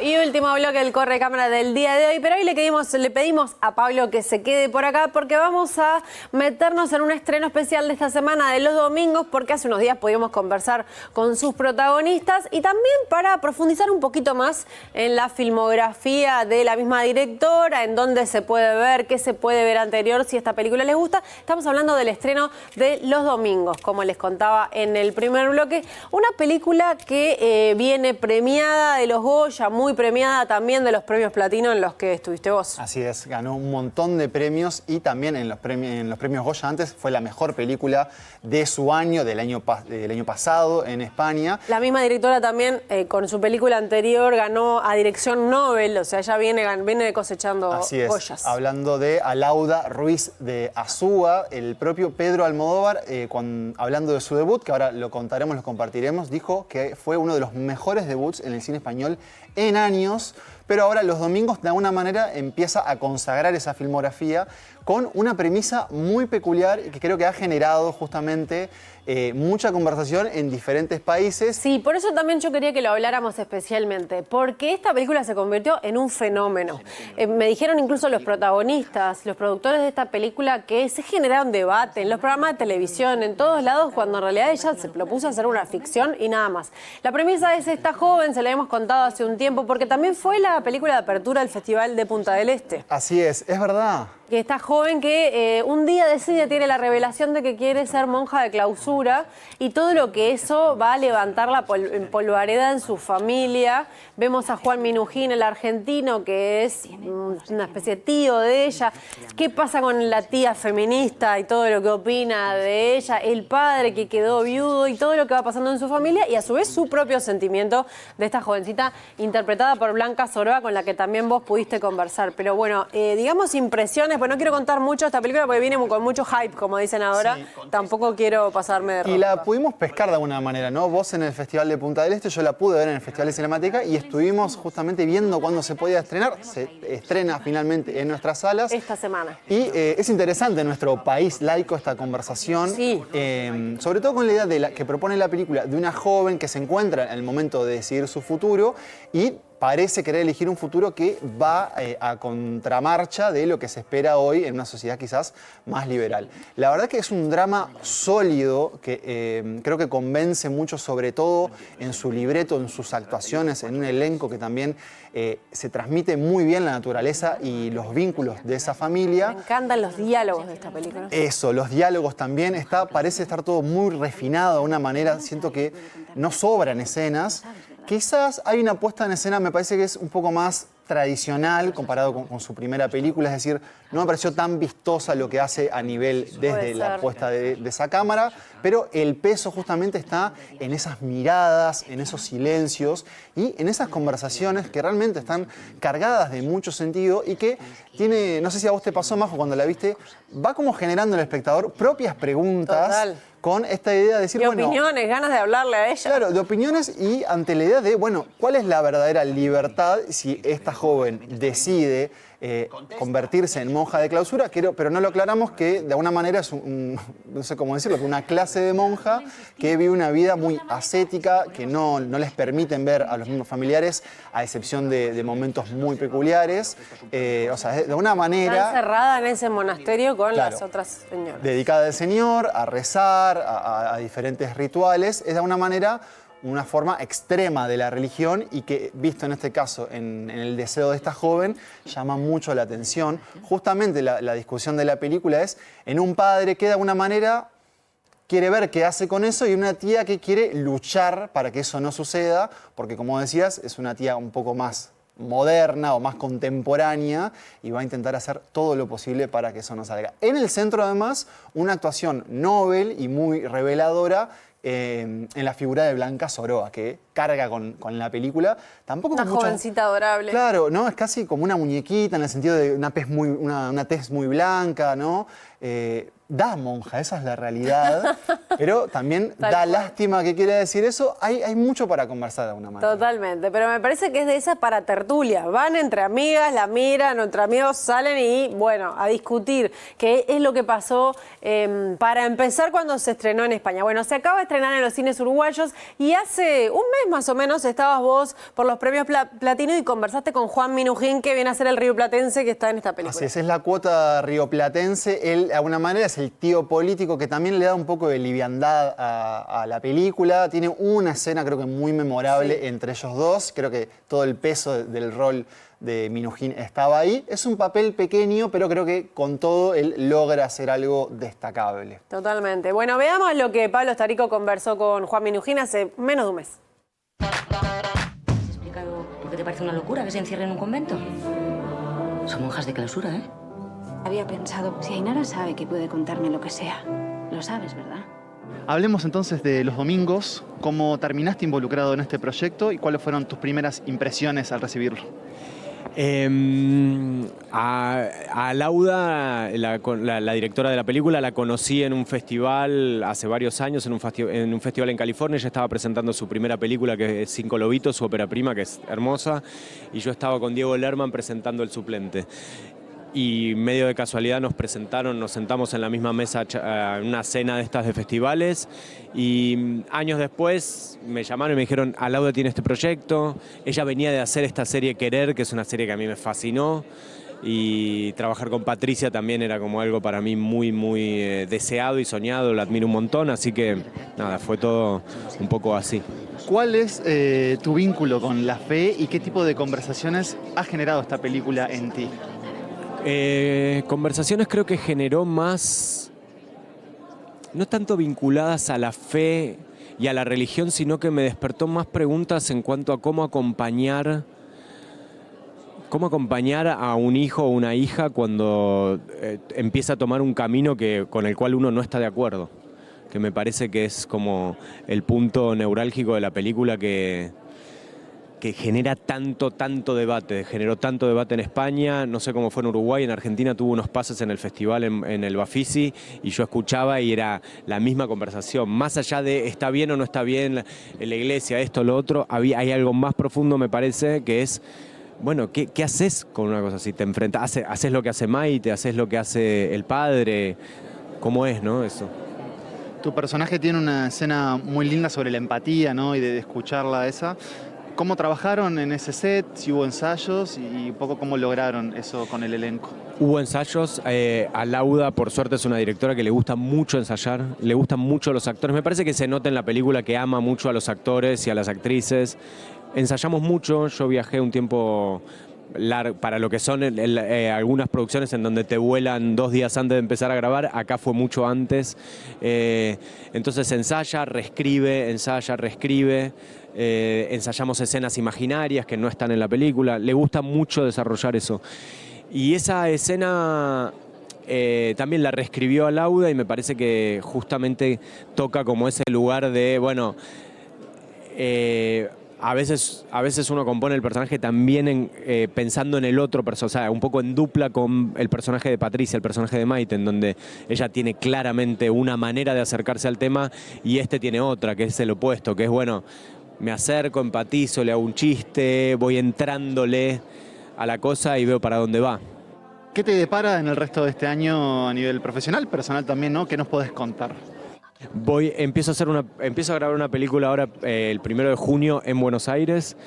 y último bloque del Corre Cámara del día de hoy, pero hoy le pedimos a Pablo que se quede por acá porque vamos a meternos en un estreno especial de esta semana de los domingos, porque hace unos días pudimos conversar con sus protagonistas y también para profundizar un poquito más en la filmografía de la misma directora, en dónde se puede ver, qué se puede ver anterior, si esta película les gusta. Estamos hablando del estreno de Los Domingos, como les contaba en el primer bloque, una película que viene premiada de los Goya, muy premiada también de los premios Platino en los que estuviste vos. Así es, ganó un montón de premios y también en los premios Goya antes fue la mejor película de su año, del año pasado en España. La misma directora también con su película anterior ganó a dirección Nobel, o sea, ella viene cosechando Así es, Goyas. Hablando de Alauda Ruiz de Azúa, el propio Pedro Almodóvar, hablando de su debut, que ahora lo contaremos, lo compartiremos, dijo que fue uno de los mejores debuts en el cine español en años, pero ahora Los Domingos de alguna manera empieza a consagrar esa filmografía con una premisa muy peculiar y que creo que ha generado justamente mucha conversación en diferentes países. Sí, por eso también yo quería que lo habláramos especialmente, porque esta película se convirtió en un fenómeno. Me dijeron incluso los protagonistas, los productores de esta película, que se generaron debate en los programas de televisión, en todos lados, cuando en realidad ella se propuso hacer una ficción y nada más. La premisa es esta joven, se la hemos contado hace un tiempo, porque también fue la película de apertura del Festival de Punta del Este. Así es verdad. Que esta joven que un día tiene la revelación de que quiere ser monja de clausura y todo lo que eso va a levantar la polvareda en su familia. Vemos a Juan Minujín, el argentino, que es una especie de tío de ella. ¿Qué pasa con la tía feminista y todo lo que opina de ella? El padre que quedó viudo y todo lo que va pasando en su familia y a su vez su propio sentimiento de esta jovencita interpretada por Blanca Soroa, con la que también vos pudiste conversar. Pero bueno, digamos impresiones. Pues no quiero contar mucho esta película porque viene con mucho hype, como dicen ahora. Sí, tampoco quiero pasarme de rosca. Y la pudimos pescar de alguna manera, ¿no? Vos en el Festival de Punta del Este, yo la pude ver en el Festival de Cinemateca y estuvimos justamente viendo cuándo se podía estrenar. Se estrena finalmente en nuestras salas. Esta semana. Y es interesante en nuestro país laico esta conversación. Sí. Sobre todo con la idea que propone la película de una joven que se encuentra en el momento de decidir su futuro y parece querer elegir un futuro que va a contramarcha de lo que se espera hoy en una sociedad quizás más liberal. La verdad que es un drama sólido que creo que convence mucho, sobre todo en su libreto, en sus actuaciones, en un elenco que también se transmite muy bien la naturaleza y los vínculos de esa familia. Me encantan los diálogos de esta película. Eso, los diálogos también. Parece estar todo muy refinado de una manera, siento que no sobran escenas. Quizás hay una puesta en escena, me parece que es un poco más tradicional comparado con su primera película, es decir, no me pareció tan vistosa lo que hace a nivel desde la puesta de esa cámara, pero el peso justamente está en esas miradas, en esos silencios y en esas conversaciones que realmente están cargadas de mucho sentido y que tiene, no sé si a vos te pasó, Majo, cuando la viste, va como generando en el espectador propias preguntas. Total. Con esta idea de decir, y opiniones, ganas de hablarle a ella. Claro, de opiniones y ante la idea de, bueno, ¿cuál es la verdadera libertad si esta joven decide convertirse en monja de clausura? Pero no lo aclaramos, que de alguna manera es no sé cómo decirlo, una clase de monja que vive una vida muy ascética, que no les permiten ver a los mismos familiares, a excepción de momentos muy peculiares. O sea, de alguna manera... Está encerrada en ese monasterio con las otras señoras. Dedicada al Señor, a rezar, a diferentes rituales. Es de alguna manera una forma extrema de la religión y que, visto en este caso en el deseo de esta joven, llama mucho la atención. Justamente la discusión de la película es en un padre que de alguna manera quiere ver qué hace con eso y una tía que quiere luchar para que eso no suceda, porque como decías, es una tía un poco más moderna o más contemporánea y va a intentar hacer todo lo posible para que eso no salga. En el centro, además, una actuación Nobel y muy reveladora en la figura de Blanca Soroa, que carga con la película. Tampoco una jovencita adorable. Claro, ¿no? Es casi como una muñequita en el sentido de una tez muy blanca, ¿no? da monja, esa es la realidad, pero también da lástima que quiere decir eso. Hay mucho para conversar de alguna manera. Totalmente, pero me parece que es de esas para tertulia. Van entre amigas, la miran, entre amigos salen y, bueno, a discutir qué es lo que pasó para empezar cuando se estrenó en España. Bueno, se acaba de estrenar en los cines uruguayos y hace un mes más o menos estabas vos por los premios Platino y conversaste con Juan Minujín, que viene a ser el rioplatense que está en esta película. Así es la cuota rioplatense. Él, de alguna manera, es el tío político que también le da un poco de liviandad a la película. Tiene una escena, creo que muy memorable entre ellos dos. Creo que todo el peso del rol de Minujín estaba ahí. Es un papel pequeño, pero creo que con todo él logra hacer algo destacable. Totalmente. Bueno, veamos lo que Pablo Starico conversó con Juan Minujín hace menos de un mes. ¿Te has explicado por qué te parece una locura que se encierre en un convento? Son monjas de clausura, ¿eh? Había pensado, si Ainara sabe que puede contarme lo que sea, lo sabes, ¿verdad? Hablemos entonces de Los Domingos, cómo terminaste involucrado en este proyecto y cuáles fueron tus primeras impresiones al recibirlo. A Lauda, la directora de la película, la conocí en un festival hace varios años, en un festival en California. Ella estaba presentando su primera película, que es Cinco Lobitos, su ópera prima, que es hermosa, y yo estaba con Diego Lerman presentando El Suplente. Y medio de casualidad nos presentaron, nos sentamos en la misma mesa en una cena de estas de festivales, y años después me llamaron y me dijeron: Lauda tiene este proyecto. Ella venía de hacer esta serie Querer, que es una serie que a mí me fascinó, y trabajar con Patricia también era como algo para mí muy, muy deseado y soñado. La admiro un montón, así que nada, fue todo un poco así. ¿Cuál es tu vínculo con la fe y qué tipo de conversaciones ha generado esta película en ti? Conversaciones creo que generó más, no tanto vinculadas a la fe y a la religión, sino que me despertó más preguntas en cuanto a cómo acompañar a un hijo o una hija cuando empieza a tomar un camino con el cual uno no está de acuerdo, que me parece que es como el punto neurálgico de la película que genera tanto debate, generó tanto debate en España. No sé cómo fue en Uruguay, en Argentina tuvo unos pases en el festival en el Bafisi, y yo escuchaba y era la misma conversación. Más allá de está bien o no está bien la iglesia, esto, lo otro, hay algo más profundo, me parece, que es, bueno, ¿qué haces con una cosa así? ¿Te enfrentas? ¿Haces lo que hace Maite? ¿Haces lo que hace el padre? ¿Cómo es, no, eso? Tu personaje tiene una escena muy linda sobre la empatía, ¿no? Y de escucharla esa. ¿Cómo trabajaron en ese set? Si hubo ensayos y un poco cómo lograron eso con el elenco. Hubo ensayos. A Lauda, por suerte, es una directora que le gusta mucho ensayar, le gustan mucho los actores. Me parece que se nota en la película que ama mucho a los actores y a las actrices. Ensayamos mucho. Yo viajé un tiempo para lo que son algunas producciones en donde te vuelan 2 días antes de empezar a grabar. Acá fue mucho antes. Entonces ensaya, reescribe, ensayamos escenas imaginarias que no están en la película. Le gusta mucho desarrollar eso. Y esa escena también la reescribió a Lauda, y me parece que justamente toca como ese lugar de, bueno, a veces uno compone el personaje también pensando en el otro personaje, o sea, un poco en dupla con el personaje de Patricia, el personaje de Maite, en donde ella tiene claramente una manera de acercarse al tema y este tiene otra, que es el opuesto, que es, bueno, me acerco, empatizo, le hago un chiste, voy entrándole a la cosa y veo para dónde va. ¿Qué te depara en el resto de este año a nivel profesional, personal también, ¿no? ¿Qué nos podés contar? Empiezo a grabar una película ahora el 1 de junio en Buenos Aires,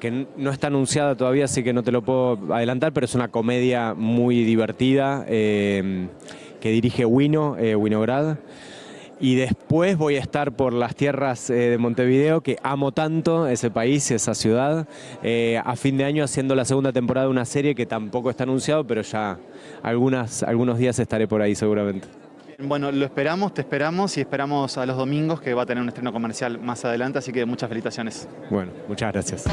que no está anunciada todavía, así que no te lo puedo adelantar, pero es una comedia muy divertida que dirige Winograd. Y después voy a estar por las tierras de Montevideo, que amo tanto ese país y esa ciudad, a fin de año haciendo la segunda temporada de una serie que tampoco está anunciado, pero ya algunos días estaré por ahí seguramente. Bueno, lo esperamos, te esperamos y esperamos a Los Domingos, que va a tener un estreno comercial más adelante, así que muchas felicitaciones. Bueno, muchas gracias.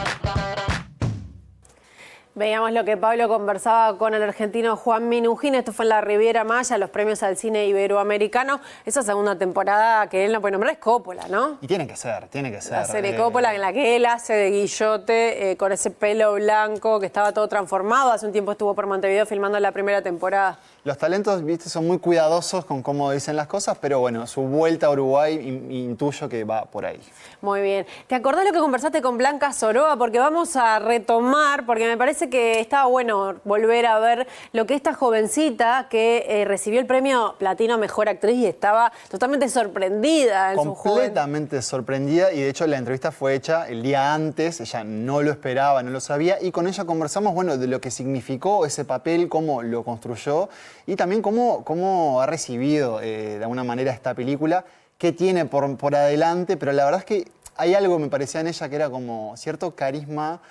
Veíamos lo que Pablo conversaba con el argentino Juan Minujín. Esto fue en la Riviera Maya, los premios al cine iberoamericano. Esa segunda temporada que él no puede nombrar es Coppola, ¿no? Y tiene que ser, tiene que ser. La serie Coppola en la que él hace de Guillote con ese pelo blanco que estaba todo transformado. Hace un tiempo estuvo por Montevideo filmando la primera temporada. Los talentos, viste, son muy cuidadosos con cómo dicen las cosas, pero bueno, su vuelta a Uruguay intuyo que va por ahí. Muy bien. ¿Te acordás lo que conversaste con Blanca Soroa? Porque vamos a retomar, porque me parece que estaba bueno volver a ver lo que esta jovencita que recibió el premio Platino a Mejor Actriz y estaba totalmente sorprendida en su juventud. Completamente sorprendida, y de hecho la entrevista fue hecha el día antes, ella no lo esperaba, no lo sabía, y con ella conversamos, bueno, de lo que significó ese papel, cómo lo construyó, y también cómo ha recibido de alguna manera esta película, qué tiene por adelante, pero la verdad es que hay algo, me parecía en ella, que era como cierto carisma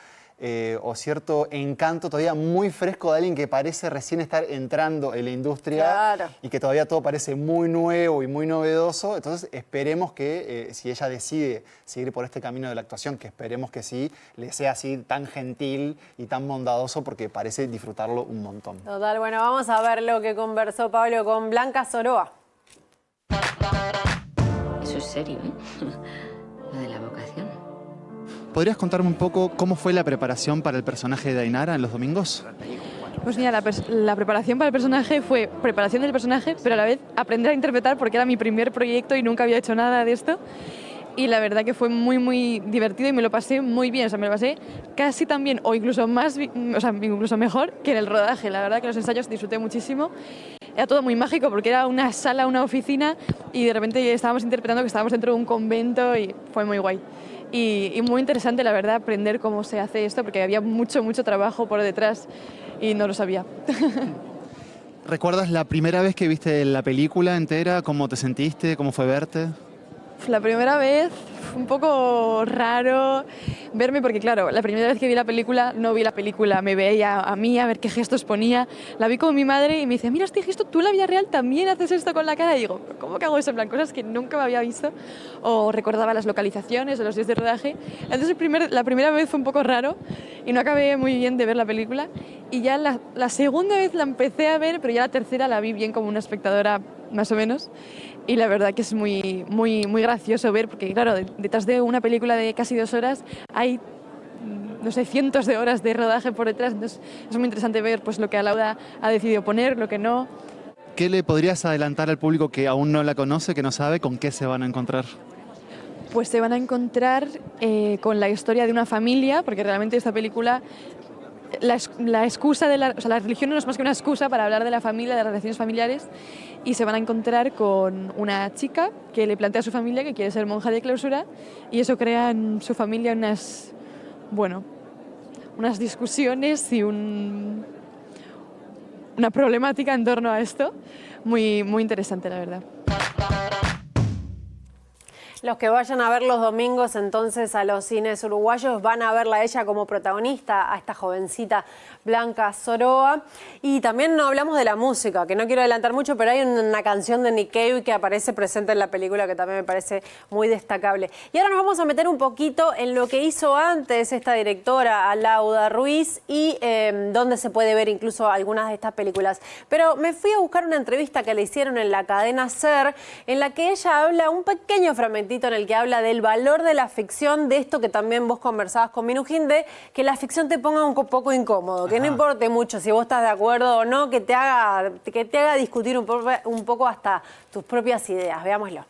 o cierto encanto todavía muy fresco de alguien que parece recién estar entrando en la industria. Claro. Y que todavía todo parece muy nuevo y muy novedoso. Entonces esperemos que si ella decide seguir por este camino de la actuación, que esperemos que sí, le sea así tan gentil y tan bondadoso, porque parece disfrutarlo un montón. Total, bueno, vamos a ver lo que conversó Pablo con Blanca Soroa. Eso es serio, ¿eh? Lo de la vocación. ¿Podrías contarme un poco cómo fue la preparación para el personaje de Ainara en Los Domingos? Pues mira, la preparación para el personaje fue preparación del personaje, pero a la vez aprender a interpretar, porque era mi primer proyecto y nunca había hecho nada de esto. Y la verdad que fue muy, muy divertido y me lo pasé muy bien. O sea, me lo pasé casi tan bien o incluso más, o sea, incluso mejor que en el rodaje. La verdad que los ensayos disfruté muchísimo. Era todo muy mágico porque era una sala, una oficina, y de repente estábamos interpretando que estábamos dentro de un convento y fue muy guay. Y muy interesante, la verdad, aprender cómo se hace esto, porque había mucho trabajo por detrás y no lo sabía. ¿Recuerdas la primera vez que viste la película entera? ¿Cómo te sentiste? ¿Cómo fue verte? La primera vez fue un poco raro verme, porque claro, la primera vez que vi la película, no vi la película, me veía a mí a ver qué gestos ponía. La vi con mi madre y me dice, mira este gesto, tú en la vida real también haces esto con la cara. Y digo, ¿cómo que hago eso? En plan, cosas que nunca me había visto. O recordaba las localizaciones o los días de rodaje. Entonces la primera vez fue un poco raro y no acabé muy bien de ver la película. Y ya la segunda vez la empecé a ver, pero ya la tercera la vi bien como una espectadora más o menos. Y la verdad que es muy gracioso ver, porque claro, detrás de una película de casi 2 horas hay, no sé, cientos de horas de rodaje por detrás. Entonces es muy interesante ver pues, lo que Alauda ha decidido poner, lo que no. ¿Qué le podrías adelantar al público que aún no la conoce, que no sabe, con qué se van a encontrar? Pues se van a encontrar con la historia de una familia, porque realmente esta película... La excusa de la religión no es más que una excusa para hablar de la familia, de las relaciones familiares, y se van a encontrar con una chica que le plantea a su familia que quiere ser monja de clausura, y eso crea en su familia unas discusiones y una problemática en torno a esto muy interesante, la verdad. Los que vayan a ver los domingos entonces a los cines uruguayos van a verla a ella como protagonista, a esta jovencita Blanca Soroa. Y también no hablamos de la música, que no quiero adelantar mucho, pero hay una canción de Nick Cave que aparece presente en la película que también me parece muy destacable. Y ahora nos vamos a meter un poquito en lo que hizo antes esta directora, Alauda Ruiz, y donde se puede ver incluso algunas de estas películas. Pero me fui a buscar una entrevista que le hicieron en la cadena SER, en la que ella habla un pequeño fragmentito en el que habla del valor de la ficción, de esto que también vos conversabas con Minujín, de que la ficción te ponga un poco incómodo, que no importe mucho si vos estás de acuerdo o no, que te haga discutir un poco hasta tus propias ideas. Veámoslo.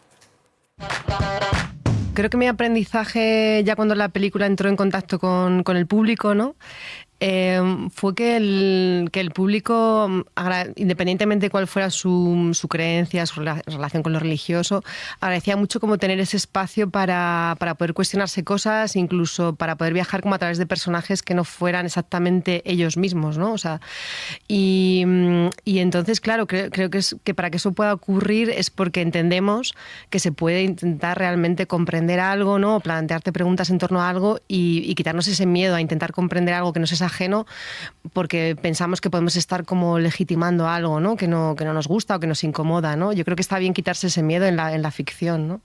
Creo que mi aprendizaje ya cuando la película entró en contacto con el público, ¿no? Fue que el público, independientemente de cuál fuera su creencia, su relación con lo religioso, agradecía mucho como tener ese espacio para poder cuestionarse cosas, incluso para poder viajar como a través de personajes que no fueran exactamente ellos mismos, ¿no? O sea, y entonces, claro, creo que para que eso pueda ocurrir es porque entendemos que se puede intentar realmente comprender algo, ¿no? O plantearte preguntas en torno a algo y quitarnos ese miedo a intentar comprender algo que nos es ajeno, porque pensamos que podemos estar como legitimando algo, ¿no? Que no nos gusta o que nos incomoda, ¿no? Yo creo que está bien quitarse ese miedo en la ficción, ¿no?